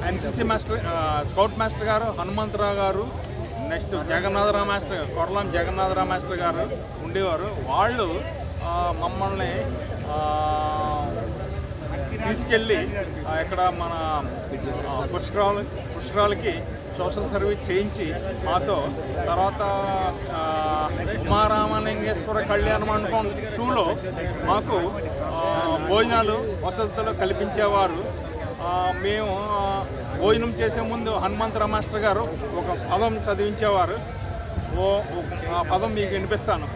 NCC master, scout master గారు హనుమంతరావు గారు, next Jagannatharao master, Koralam Jagannatharao master గారు ఉండేవారు. వాళ్ళు మమ్మల్ని తీసుకెళ్ళి ఇక్కడ మన పుష్కరాలకి సోషల్ సర్వీస్ చేయించి మాతో, తర్వాత ఉమారామలింగేశ్వర కళ్యాణ మండపం 2లో మాకు భోజనాలు వసతులు కల్పించేవారు. మేము భోజనం చేసే ముందు హనుమంతరావు మాస్టర్ గారు ఒక పదం చదివించేవారు. ఆ పదం మీకు వినిపిస్తాను.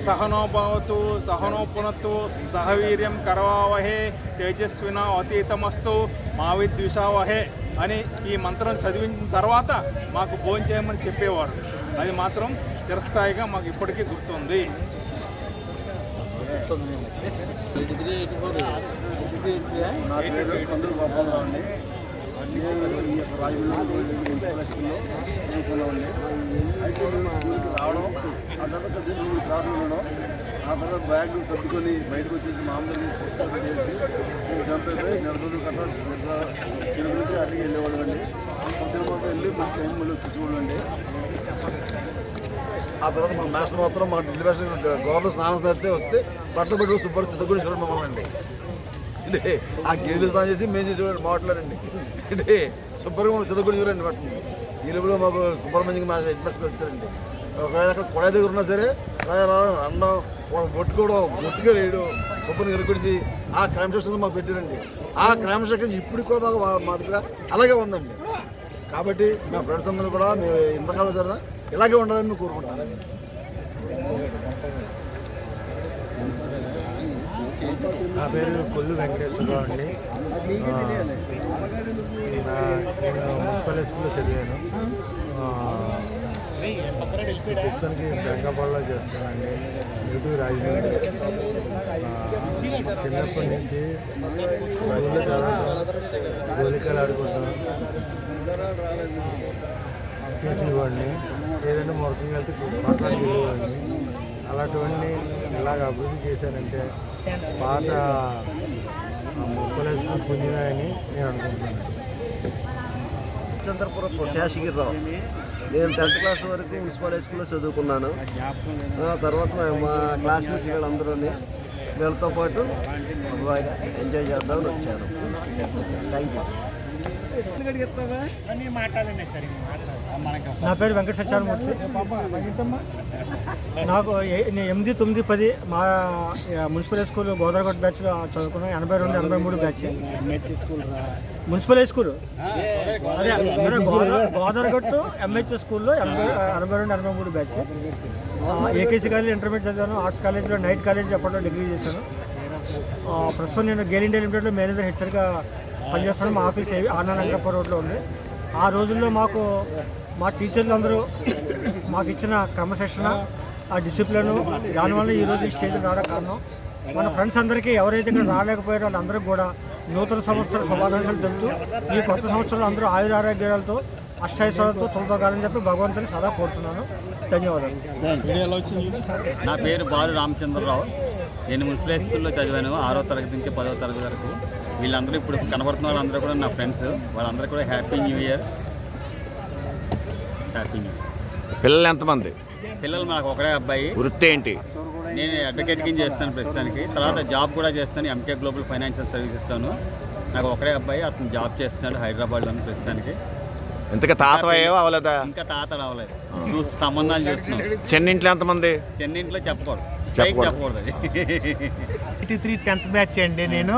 సహనోభవతు సహనోపునత్తు సహవీర్యం కరవావహే తేజస్విన అతీతమస్తు మా విద్విషావహే అని ఈ మంత్రం చదివిన తర్వాత మాకు భోజనం చేయమని చెప్పేవారు. అది మాత్రం చిరస్థాయిగా మాకు ఇప్పటికీ గుర్తుంది. అయితే స్కూల్కి రావడం, ఆ తర్వాత కాసేపు 3 క్లాసులు ఉండడం, ఆ తర్వాత బ్యాగులు సర్దుకొని బయటకు వచ్చేసి మామూలు పుస్తకాలు చేసి జంప్ అయిపోయి నెలలు కట్ట చిరుగులకి అడిగి వెళ్ళేవాళ్ళు అండి. కాసేపు వెళ్ళి మాకు టైం మళ్ళీ వచ్చేసేవాళ్ళు అండి. ఆ తర్వాత మా మాస్టర్ మాత్రం మా డ్రిల్ మాస్టర్ గవర్నర్ స్నానం చేస్తే వస్తే బట్టలు పెట్టుకుని సూపర్ చిత్తగూడి చూడండి మమ్మల్ని అండి. అంటే ఆ గేదెలు స్నానం చేసి మేము చేసేవాడు మాట్లాడండి. అంటే శుభ్రంగా చిత్తగూడి చూడండి బట్టలు. ఈ లోపల మాకు సుబ్రహ్మణ్యం మా హెడ్ మాస్టర్ వచ్చారండి. ఒకవేళ అక్కడ కొడాయి దగ్గర ఉన్నా సరే అన్నం కొట్టుకోవడం, గొట్టుగా వేయడం, శుభ్రంగా ఎరుకొడిచి ఆ క్రమశిక్షణ మాకు పెట్టారండి. ఆ క్రమశిక్షణ ఇప్పుడు కూడా మాకు మా దగ్గర అలాగే ఉందండి. కాబట్టి మా ఫ్రెండ్స్ అందరూ కూడా మేము ఇంతకాలం సరే ఇలాగే ఉండాలని మేము కోరుకుంటానండి. నా పేరు కొల్లు వెంకటేశ్వరరావు అండి. నేను మున్సిపల్ స్కూల్లో చదివాను. ప్రస్తుతానికి బెంగపాడులో చేస్తున్నానండి. నెగిటివ్ రాజమండ్రి. చిన్నప్పటి నుంచి స్కూల్లో చదవడం, గోలికలు ఆడుకుంటాం చేసేవాడిని. ఏదైనా మొరకంగా వెళ్తే మాట్లాడికి వెళ్ళేవాడిని. అలాంటివన్నీ ఇలాగ అభివృద్ధి చేశానంటే పాత మున్సిపల్ స్కూల్ పుణ్యమే అని నేను అనుకుంటున్నాను. చంద్రపురం శేషగిరిరావు. నేను 10th క్లాస్ వరకు మున్సిపల్ హై స్కూల్లో చదువుకున్నాను. తర్వాత మా క్లాస్మేట్స్ వీళ్ళందరూ వీళ్ళతో పాటు ఎంజాయ్ చేద్దామని వచ్చాను. Thank you. నా పేరు వెంకట సత్యామూర్తి. నాకు 8, 9, 10 మా మున్సిపల్ స్కూల్ గోదావరిగట్టు బ్యాచ్లో చదువుకున్నాను. 82, 83 బ్యాచ్ మున్సిపల్ హై స్కూల్. అదే గోదావరిగట్టు ఎంహెచ్ స్కూల్లో 82, 83 బ్యాచ్. ఏకేసీ కాలేజ్ ఇంటర్మీడియట్ చదివాను. ఆర్ట్స్ కాలేజ్లో నైట్ కాలేజ్ అప్పట్లో డిగ్రీ చేశాను. ప్రస్తుతం నేను గేల్ ఇండియా లిమిటెడ్లో మేనేజర్ హెచ్చరిక పనిచేస్తాను. మా ఆఫీస్ ఆనందరంగప్ప రోడ్లో ఉంది. ఆ రోజుల్లో మాకు మా టీచర్లు అందరూ మాకు ఇచ్చిన క్రమశిక్షణ, ఆ డిసిప్లిన్, దానివల్ల ఈరోజు ఈ స్టేజ్కి రావడం కారణం. మన ఫ్రెండ్స్ అందరికీ ఎవరైతే ఇక్కడ రాలేకపోయారో వాళ్ళందరికీ కూడా నూతన సంవత్సర శుభాకాంక్షలు తెలుపుతూ ఈ కొత్త సంవత్సరంలో అందరూ ఆయురారోగ్యాలతో అష్టైశ్వర్యాలతో తొలతోగాలని చెప్పి భగవంతుని సదా కోరుతున్నాను. ధన్యవాదాలు. నా పేరు బాలు రామచంద్రరావు. నేను మున్సిపల్ హై స్కూల్లో చదివాను 6వ తరగతి నుంచి 10వ తరగతి వరకు. వీళ్ళందరూ ఇప్పుడు కనబడుతున్న వాళ్ళందరూ కూడా నా ఫ్రెండ్స్. వాళ్ళందరూ కూడా happy new year. Happy new year. పిల్లలు ఎంతమంది? పిల్లలు నాకు ఒకడే అబ్బాయి. వృత్తి ఏంటి? నేను అడ్వకేట్ కింద చేస్తాను ప్రస్తుతానికి. తర్వాత జాబ్ కూడా చేస్తాను. ఎంకే గ్లోబల్ ఫైనాన్షియల్ సర్వీస్ ఇస్తాను. నాకు ఒకడే అబ్బాయి, అతను జాబ్ చేస్తున్నాడు హైదరాబాద్లో ప్రస్తుతానికి. ఇంతగా తాత అవ్వలేదా? ఇంకా తాత అవ్వలేదు. చూసి సంబంధాలు చూస్తున్నాం. చెన్నింట్లో ఎంతమంది? చెన్నింట్లో చెప్పకూడదు, చెప్పకూడదు. అది 83 10th బ్యాచ్ అండి. నేను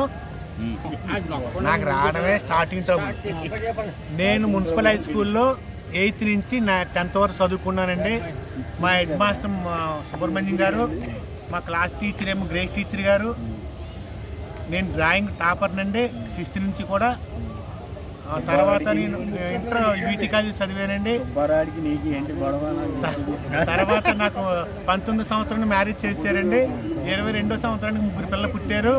నాకు రావడమే స్టార్టింగ్ టర్మ్. నేను మున్సిపల్ హై స్కూల్లో 8th నుంచి 10th వరకు చదువుకున్నానండి. మా హెడ్ మాస్టర్ సుబ్రహ్మణ్యం గారు, మా క్లాస్ టీచర్ ఏమో గ్రేస్ టీచర్ గారు. నేను డ్రాయింగ్ టాపర్ నండి 6th నుంచి కూడా. తర్వాత నేను ఇంటర్ యూటీ కాలేజ్ చదివానండి. తర్వాత నాకు 19వ సంవత్సరాన్ని మ్యారేజ్ చేశారండి. 22వ సంవత్సరానికి 3 పిల్లలు పుట్టారు.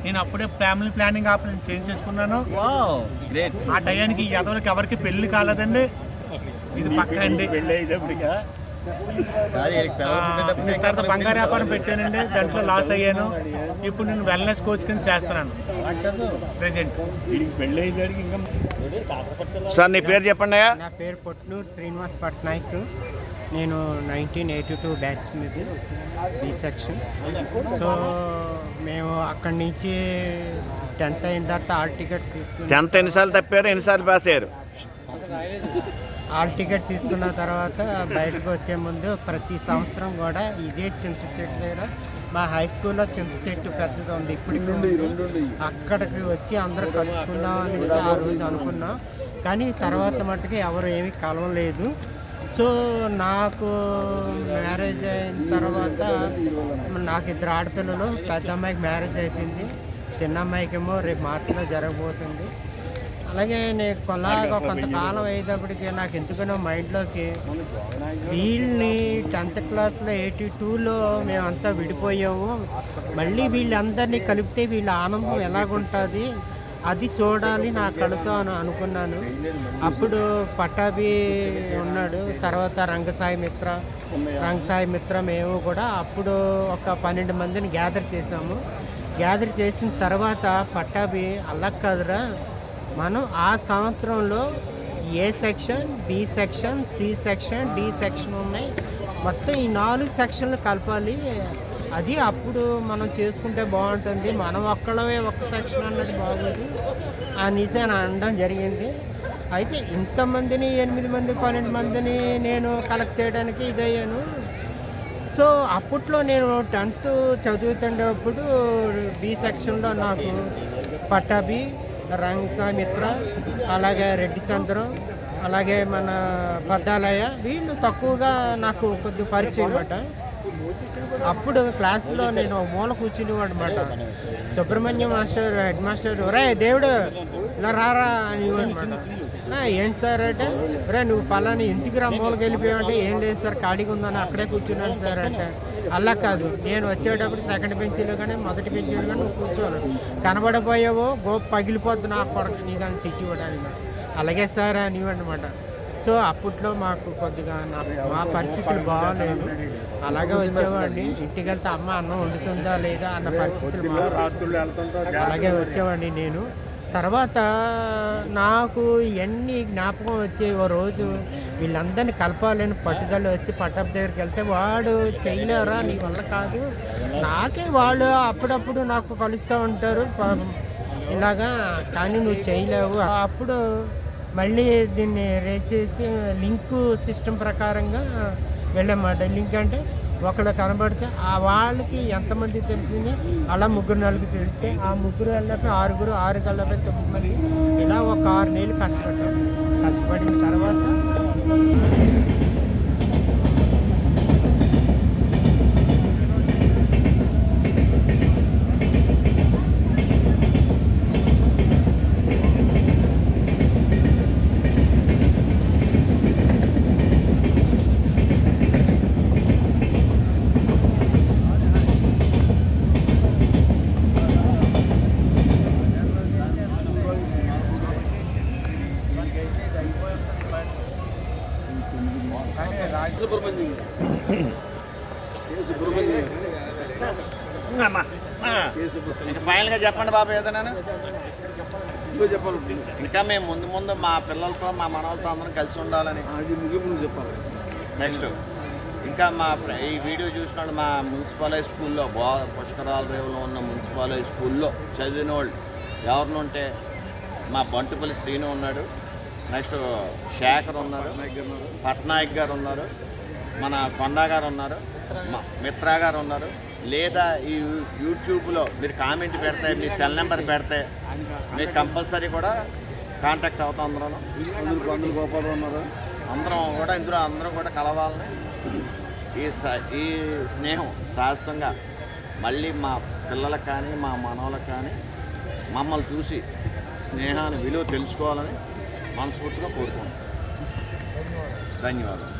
నేను అప్పుడే ఫ్యామిలీ ప్లానింగ్ ఆపరేషన్ చేంజ్ చేసుకున్నాను. ఆ టయానికి ఈ యదవులకి ఎవరికి పెళ్లి కాలేదండి. ఇది పక్క అండి. తర్వాత బంగారు వ్యాపారం పెట్టానండి, దాంట్లో లాస్ అయ్యాను. ఇప్పుడు నేను వెల్నెస్ కోచ్ కింద చేస్తున్నాను ప్రెజెంట్. సార్ నీ పేరు చెప్పండి అయ్యా. నా పేరు పొట్నూరు శ్రీనివాస్ పట్నాయక్. నేను 1982 బ్యాచ్ మీద బి సెక్షన్. సో మేము అక్కడి నుంచి 10th అయిన తర్వాత ఆల్ టికెట్స్ తీసుకుని 10th ఎన్నిసార్లు తప్పారు, ఎన్నిసార్లు పాస్ అయ్యారు? ఆల్ టికెట్ తీసుకున్న తర్వాత బయటకు వచ్చే ముందు ప్రతి సంవత్సరం కూడా ఇదే చింత చెట్టు దగ్గర మా హై స్కూల్లో చింత చెట్టు పెద్దది ఉంది, ఇప్పటికీ ఉంది. అక్కడికి వచ్చి అందరూ కలుసుకుందాం అనేసి ఆ రోజు అనుకున్నాం. కానీ తర్వాత మట్టుకు ఎవరు ఏమీ కలవలేదు. సో నాకు మ్యారేజ్ అయిన తర్వాత నాకు 2 ఆడపిల్లలు. పెద్ద అమ్మాయికి మ్యారేజ్ అయిపోయింది, చిన్న అమ్మాయికేమో రేపు మార్చిలో జరగబోతుంది. అలాగే నేను కొంతకాలం అయ్యేటప్పటికి నాకు ఎందుకనో మైండ్లోకి వీళ్ళని 10th క్లాస్లో 82లో మేమంతా విడిపోయాము, మళ్ళీ వీళ్ళందరినీ కలిపితే వీళ్ళ ఆనందం ఎలాగుంటుంది అది చూడాలి నా కళతో అని అనుకున్నాను. అప్పుడు పట్టాభి ఉన్నాడు, తర్వాత రంగసాయి మిత్ర మేము కూడా అప్పుడు ఒక 12 మందిని గ్యాదర్ చేసాము. గ్యాదర్ చేసిన తర్వాత పట్టాభి అలా కాదురా, మనం ఆ సంవత్సరంలో A section, B section, C section, D section ఉన్నాయి, మొత్తం ఈ 4 సెక్షన్లు కలపాలి, అది అప్పుడు మనం చేసుకుంటే బాగుంటుంది, మనం ఒక్కళ్ళమే ఒక సెక్షన్ అన్నది బాగోదు అనేసి అని అనడం జరిగింది. అయితే ఇంతమందిని 8 మంది 12 మందిని నేను కలెక్ట్ చేయడానికి ఇదయ్యాను. సో అప్పట్లో నేను 10th చదువుతుండేటప్పుడు బి సెక్షన్లో నాకు పట్టాభి, రంగసాయి మిత్ర, అలాగే రెడ్డి చంద్రం, అలాగే మన బద్దాలయ్య, వీళ్ళు తక్కువగా నాకు కొద్దిగా పరిచయం అన్నమాట. అప్పుడు క్లాసులో నేను మూల కూర్చునేవాడు అనమాట. సుబ్రహ్మణ్యం మాస్టర్, హెడ్ మాస్టర్, ఒరే దేవుడు ఇలా రారా అనేవాడనమాట. ఏంటి సార్ అంటే, ఒరే నువ్వు పలాని ఇంటికి రా మూలకి వెళ్ళిపోయావంటే, ఏం లేదు సార్ ఖాళీగా ఉందని అక్కడే కూర్చున్నాను సార్ అంటే, అలా కాదు నేను వచ్చేటప్పుడు సెకండ్ బెంచీలో కానీ మొదటి బెంచీలో కానీ నువ్వు కూర్చోను, కనబడపోయావో గోపు పగిలిపోద్దు నా కొరకు నీ కానీ తిట్టివ్వడానికి, అలాగే సార్ అనేవాడనమాట. సో అప్పట్లో మాకు కొద్దిగా మా పరిస్థితులు బాగోలేదు. అలాగే వచ్చేవాడిని, ఇంటికి వెళ్తే అమ్మ అన్నం వండుతుందా లేదా అన్న పరిస్థితులు అలాగే వచ్చేవాడిని నేను. తర్వాత నాకు ఇవన్నీ జ్ఞాపకం వచ్చి ఓ రోజు వీళ్ళందరినీ కలపాలని పట్టుదల వచ్చి పట్టపు దగ్గరికి వెళ్తే, వాడు చేయలేరా నీ వల్ల కాదు, నాకే వాళ్ళు అప్పుడప్పుడు నాకు కలుస్తూ ఉంటారు ఇలాగా, కానీ నువ్వు చేయలేవు. అప్పుడు మళ్ళీ దీన్ని రేట్ చేసి లింకు సిస్టమ్ ప్రకారంగా వెళ్ళామాట. లింక్ అంటే ఒకళ్ళు కనబడితే ఆ వాళ్ళకి ఎంతమంది తెలిసింది అలా 3-4 తెలిస్తే ఆ 3 వెళ్ళపై 6, 6 వెళ్ళపై 9 మంది, ఇలా ఒక 6 నెలలు కష్టపడ్డాం. కష్టపడిన తర్వాత ఫైనల్గా చెప్పండి బాబు ఏదైనా. చెప్పాలి, ఇంకా మేము ముందు మా పిల్లలతో మా మనవలతో అందరం కలిసి ఉండాలని అది ముగింపు చెప్పాలి. నెక్స్ట్ ఇంకా ఈ వీడియో చూసినాడు మా మున్సిపల్ హై స్కూల్లో పుష్కరాల రేవులో ఉన్న మున్సిపల్ హై స్కూల్లో చదివిన వాళ్ళు ఎవరిని ఉంటే మా బంటుపల్లి శ్రీను ఉన్నాడు, నెక్స్ట్ శేఖర్ ఉన్నారు, పట్నాయక్ గారు ఉన్నారు, మన కొండా గారు ఉన్నారు, మిత్రా గారు ఉన్నారు. లేదా ఈ యూట్యూబ్లో మీరు కామెంట్ పెడితే, మీ సెల్ నెంబర్ పెడితే మీరు కంపల్సరీ కూడా కాంటాక్ట్ అవుతాం. అందరూ గోపాలరావు ఉన్నారు, అందరం కూడా కలవాలని ఈ స్నేహం శాశ్వతంగా మళ్ళీ మా పిల్లలకు కానీ మా మనవలకు కానీ మమ్మల్ని చూసి స్నేహాన్ని విలువ తెలుసుకోవాలని మనస్ఫూర్తిగా కోరుకుంటున్నాం. ధన్యవాదాలు.